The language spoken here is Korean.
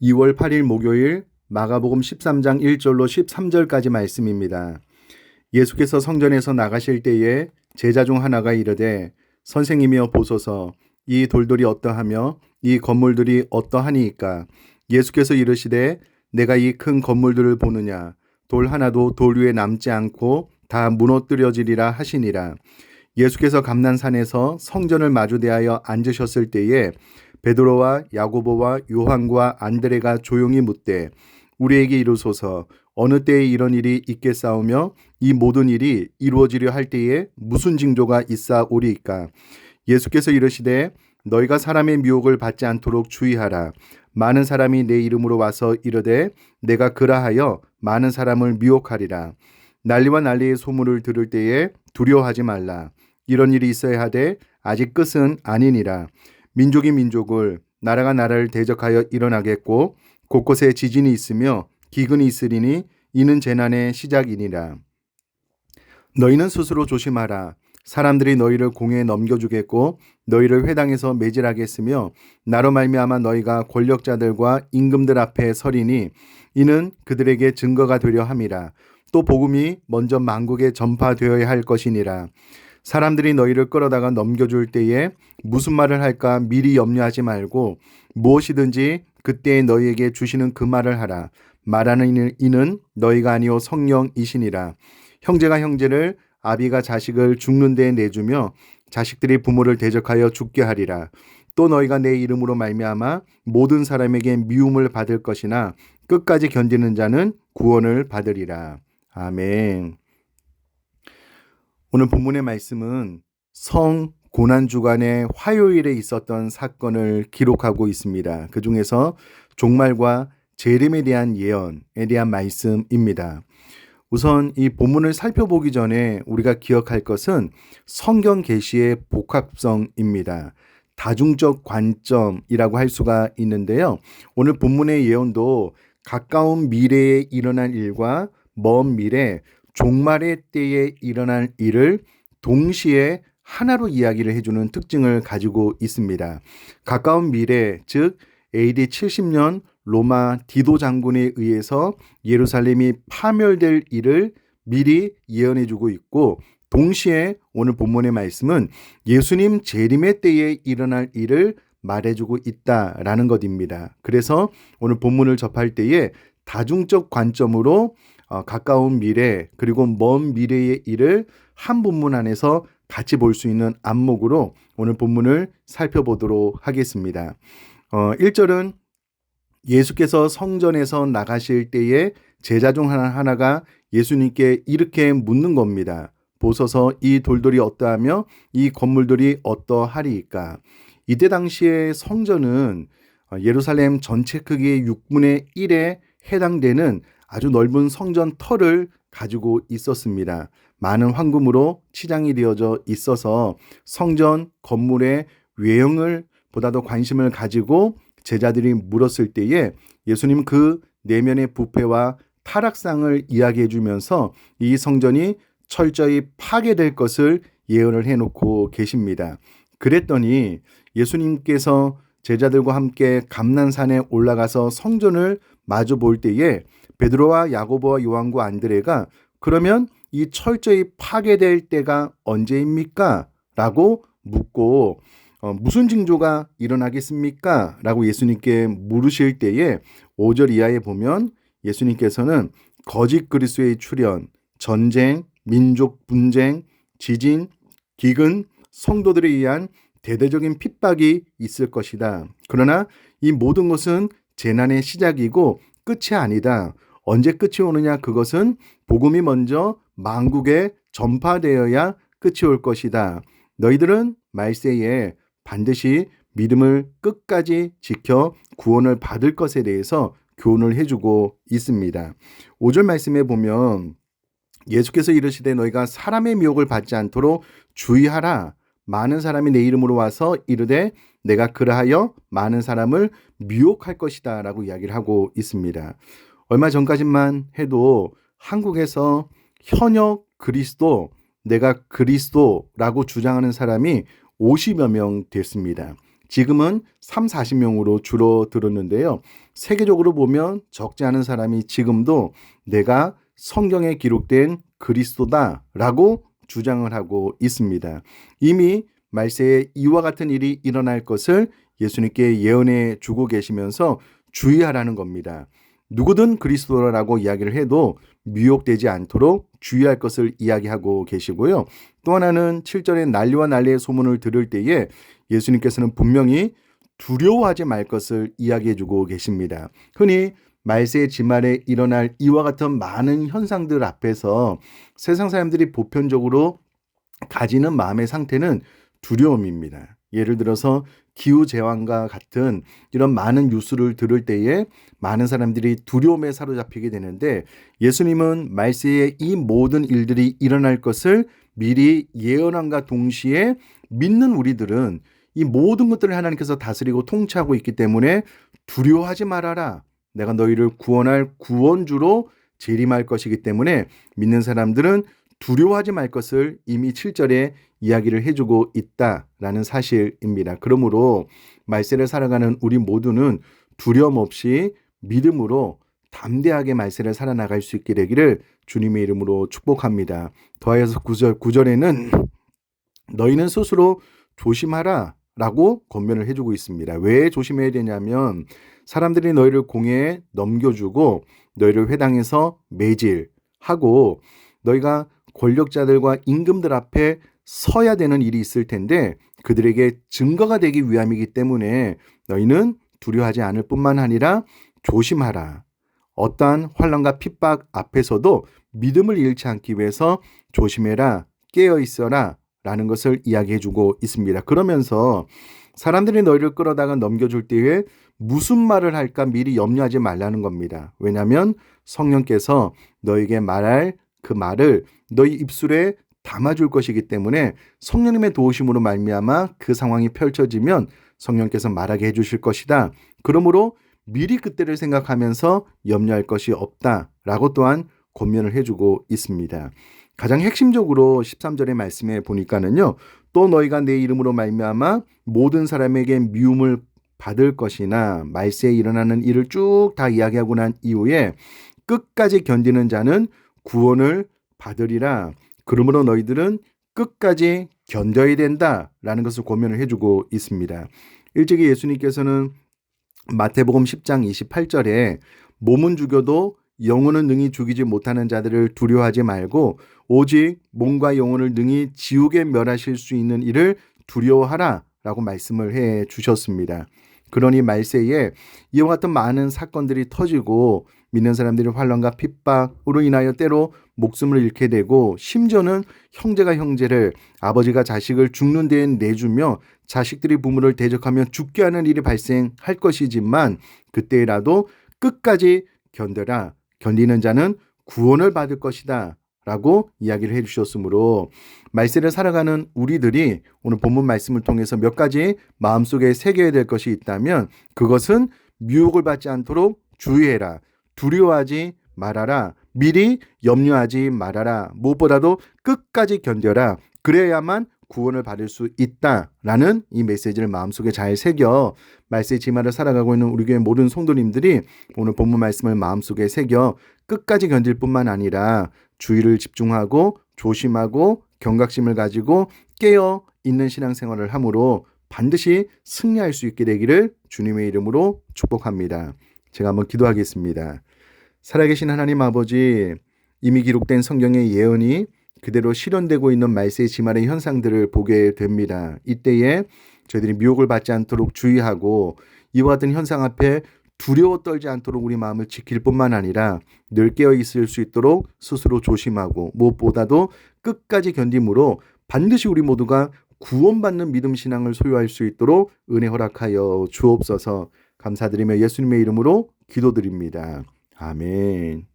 2월 8일 목요일 마가복음 13장 1절로 13절까지 말씀입니다. 예수께서 성전에서 나가실 때에 제자 중 하나가 이르되 선생님이여 보소서 이 돌들이 어떠하며 이 건물들이 어떠하니이까. 예수께서 이르시되 내가 이 큰 건물들을 보느냐. 돌 하나도 돌 위에 남지 않고 다 무너뜨려지리라 하시니라. 예수께서 감난산에서 성전을 마주대하여 앉으셨을 때에 베드로와 야고보와 요한과 안드레가 조용히 묻되 우리에게 이르소서 어느 때에 이런 일이 있겠사오며 이 모든 일이 이루어지려 할 때에 무슨 징조가 있사오리이까. 예수께서 이르시되 너희가 사람의 미혹을 받지 않도록 주의하라. 많은 사람이 내 이름으로 와서 이르되 내가 그라하여 많은 사람을 미혹하리라. 난리와 난리의 소문을 들을 때에 두려워하지 말라. 이런 일이 있어야 하되 아직 끝은 아니니라. 민족이 민족을 나라가 나라를 대적하여 일어나겠고 곳곳에 지진이 있으며 기근이 있으리니 이는 재난의 시작이니라. 너희는 스스로 조심하라. 사람들이 너희를 공회에 넘겨주겠고 너희를 회당에서 매질하겠으며 나로 말미암아 너희가 권력자들과 임금들 앞에 서리니 이는 그들에게 증거가 되려 함이라. 또 복음이 먼저 만국에 전파되어야 할 것이니라. 사람들이 너희를 끌어다가 넘겨줄 때에 무슨 말을 할까 미리 염려하지 말고 무엇이든지 그때에 너희에게 주시는 그 말을 하라. 말하는 이는 너희가 아니요 성령이시니라. 형제가 형제를 아비가 자식을 죽는 데에 내주며 자식들이 부모를 대적하여 죽게 하리라. 또 너희가 내 이름으로 말미암아 모든 사람에게 미움을 받을 것이나 끝까지 견디는 자는 구원을 받으리라. 아멘. 오늘 본문의 말씀은 성 고난주간의 화요일에 있었던 사건을 기록하고 있습니다. 그 중에서 종말과 재림에 대한 예언에 대한 말씀입니다. 우선 이 본문을 살펴보기 전에 우리가 기억할 것은 성경 계시의 복합성입니다. 다중적 관점이라고 할 수가 있는데요. 오늘 본문의 예언도 가까운 미래에 일어날 일과 먼 미래 종말의 때에 일어날 일을 동시에 하나로 이야기를 해주는 특징을 가지고 있습니다. 가까운 미래, 즉 AD 70년 로마 디도 장군에 의해서 예루살렘이 파멸될 일을 미리 예언해주고 있고, 동시에 오늘 본문의 말씀은 예수님 재림의 때에 일어날 일을 말해주고 있다라는 것입니다. 그래서 오늘 본문을 접할 때에 다중적 관점으로 가까운 미래 그리고 먼 미래의 일을 한 본문 안에서 같이 볼 수 있는 안목으로 오늘 본문을 살펴보도록 하겠습니다. 1절은 예수께서 성전에서 나가실 때에 제자 중 하나가 예수님께 이렇게 묻는 겁니다. 보소서 이 돌들이 어떠하며 이 건물들이 어떠하리이까. 이때 당시에 성전은 예루살렘 전체 크기의 6분의 1에 해당되는 아주 넓은 성전 터를 가지고 있었습니다. 많은 황금으로 치장이 되어져 있어서 성전 건물의 외형을 보다 더 관심을 가지고 제자들이 물었을 때에 예수님 그 내면의 부패와 타락상을 이야기해 주면서 이 성전이 철저히 파괴될 것을 예언을 해놓고 계십니다. 그랬더니 예수님께서 제자들과 함께 감난산에 올라가서 성전을 마주 볼 때에 베드로와 야고보와 요한과 안드레가 그러면 이 철저히 파괴될 때가 언제입니까? 라고 묻고 무슨 징조가 일어나겠습니까? 라고 예수님께 물으실 때에 5절 이하에 보면 예수님께서는 거짓 그리스도의 출현, 전쟁, 민족 분쟁, 지진, 기근, 성도들에 의한 대대적인 핍박이 있을 것이다. 그러나 이 모든 것은 재난의 시작이고 끝이 아니다. 언제 끝이 오느냐? 그것은 복음이 먼저 만국에 전파되어야 끝이 올 것이다. 너희들은 말세에 반드시 믿음을 끝까지 지켜 구원을 받을 것에 대해서 교훈을 해주고 있습니다. 5절 말씀에 보면 예수께서 이르시되 너희가 사람의 미혹을 받지 않도록 주의하라. 많은 사람이 내 이름으로 와서 이르되 내가 그러하여 많은 사람을 미혹할 것이다 라고 이야기를 하고 있습니다. 얼마 전까지만 해도 한국에서 현역 그리스도, 내가 그리스도라고 주장하는 사람이 50여 명 됐습니다. 지금은 3, 40명으로 줄어들었는데요. 세계적으로 보면 적지 않은 사람이 지금도 내가 성경에 기록된 그리스도다라고 주장을 하고 있습니다. 이미 말세에 이와 같은 일이 일어날 것을 예수님께 예언해 주고 계시면서 주의하라는 겁니다. 누구든 그리스도라고 이야기를 해도 미혹되지 않도록 주의할 것을 이야기하고 계시고요. 또 하나는 7절에 난리와 난리의 소문을 들을 때에 예수님께서는 분명히 두려워하지 말 것을 이야기해 주고 계십니다. 흔히 말세의 지말에 일어날 이와 같은 많은 현상들 앞에서 세상 사람들이 보편적으로 가지는 마음의 상태는 두려움입니다. 예를 들어서 기후재앙과 같은 이런 많은 뉴스를 들을 때에 많은 사람들이 두려움에 사로잡히게 되는데, 예수님은 말세에 이 모든 일들이 일어날 것을 미리 예언함과 동시에 믿는 우리들은 이 모든 것들을 하나님께서 다스리고 통치하고 있기 때문에 두려워하지 말아라. 내가 너희를 구원할 구원주로 재림할 것이기 때문에 믿는 사람들은 두려워하지 말 것을 이미 7절에 이야기를 해주고 있다라는 사실입니다. 그러므로 말세를 살아가는 우리 모두는 두려움 없이 믿음으로 담대하게 말세를 살아나갈 수 있게 되기를 주님의 이름으로 축복합니다. 더하여서 9절에는 너희는 스스로 조심하라 라고 권면을 해주고 있습니다. 왜 조심해야 되냐면 사람들이 너희를 공회에 넘겨주고 너희를 회당에서 매질하고 너희가 권력자들과 임금들 앞에 서야 되는 일이 있을 텐데 그들에게 증거가 되기 위함이기 때문에 너희는 두려워하지 않을 뿐만 아니라 조심하라. 어떠한 환난과 핍박 앞에서도 믿음을 잃지 않기 위해서 조심해라, 깨어 있어라 라는 것을 이야기해주고 있습니다. 그러면서 사람들이 너희를 끌어다가 넘겨줄 때에 무슨 말을 할까 미리 염려하지 말라는 겁니다. 왜냐하면 성령께서 너에게 말할 그 말을 너희 입술에 담아줄 것이기 때문에 성령님의 도우심으로 말미암아 그 상황이 펼쳐지면 성령께서 말하게 해주실 것이다. 그러므로 미리 그때를 생각하면서 염려할 것이 없다라고 또한 권면을 해주고 있습니다. 가장 핵심적으로 13절의 말씀에 보니까는요. 또 너희가 내 이름으로 말미암아 모든 사람에게 미움을 받을 것이나 말세에 일어나는 일을 쭉 다 이야기하고 난 이후에 끝까지 견디는 자는 구원을 받으리라. 그러므로 너희들은 끝까지 견뎌야 된다라는 것을 권면을 해주고 있습니다. 일찍이 예수님께서는 마태복음 10장 28절에 몸은 죽여도 영혼은 능히 죽이지 못하는 자들을 두려워하지 말고 오직 몸과 영혼을 능히 지옥에 멸하실 수 있는 일을 두려워하라 라고 말씀을 해 주셨습니다. 그러니 말세에 이와 같은 많은 사건들이 터지고 믿는 사람들이 환난과 핍박으로 인하여 때로 목숨을 잃게 되고 심지어는 형제가 형제를, 아버지가 자식을 죽는 데에 내주며 자식들이 부모를 대적하며 죽게 하는 일이 발생할 것이지만 그때라도 끝까지 견뎌라. 견디는 자는 구원을 받을 것이다 라고 이야기를 해주셨으므로 말세를 살아가는 우리들이 오늘 본문 말씀을 통해서 몇 가지 마음속에 새겨야 될 것이 있다면 그것은 미혹을 받지 않도록 주의해라. 두려워하지 말아라. 미리 염려하지 말아라. 무엇보다도 끝까지 견뎌라. 그래야만 구원을 받을 수 있다라는 이 메시지를 마음속에 잘 새겨 말세의 지말을 살아가고 있는 우리 교회 모든 성도님들이 오늘 본문 말씀을 마음속에 새겨 끝까지 견딜 뿐만 아니라 주의를 집중하고 조심하고 경각심을 가지고 깨어 있는 신앙생활을 함으로 반드시 승리할 수 있게 되기를 주님의 이름으로 축복합니다. 제가 한번 기도하겠습니다. 살아계신 하나님 아버지, 이미 기록된 성경의 예언이 그대로 실현되고 있는 말세의 지말의 현상들을 보게 됩니다. 이때에 저희들이 미혹을 받지 않도록 주의하고 이와 같은 현상 앞에 두려워 떨지 않도록 우리 마음을 지킬 뿐만 아니라 늘 깨어 있을 수 있도록 스스로 조심하고 무엇보다도 끝까지 견딤으로 반드시 우리 모두가 구원받는 믿음 신앙을 소유할 수 있도록 은혜 허락하여 주옵소서. 감사드리며 예수님의 이름으로 기도드립니다. 아멘.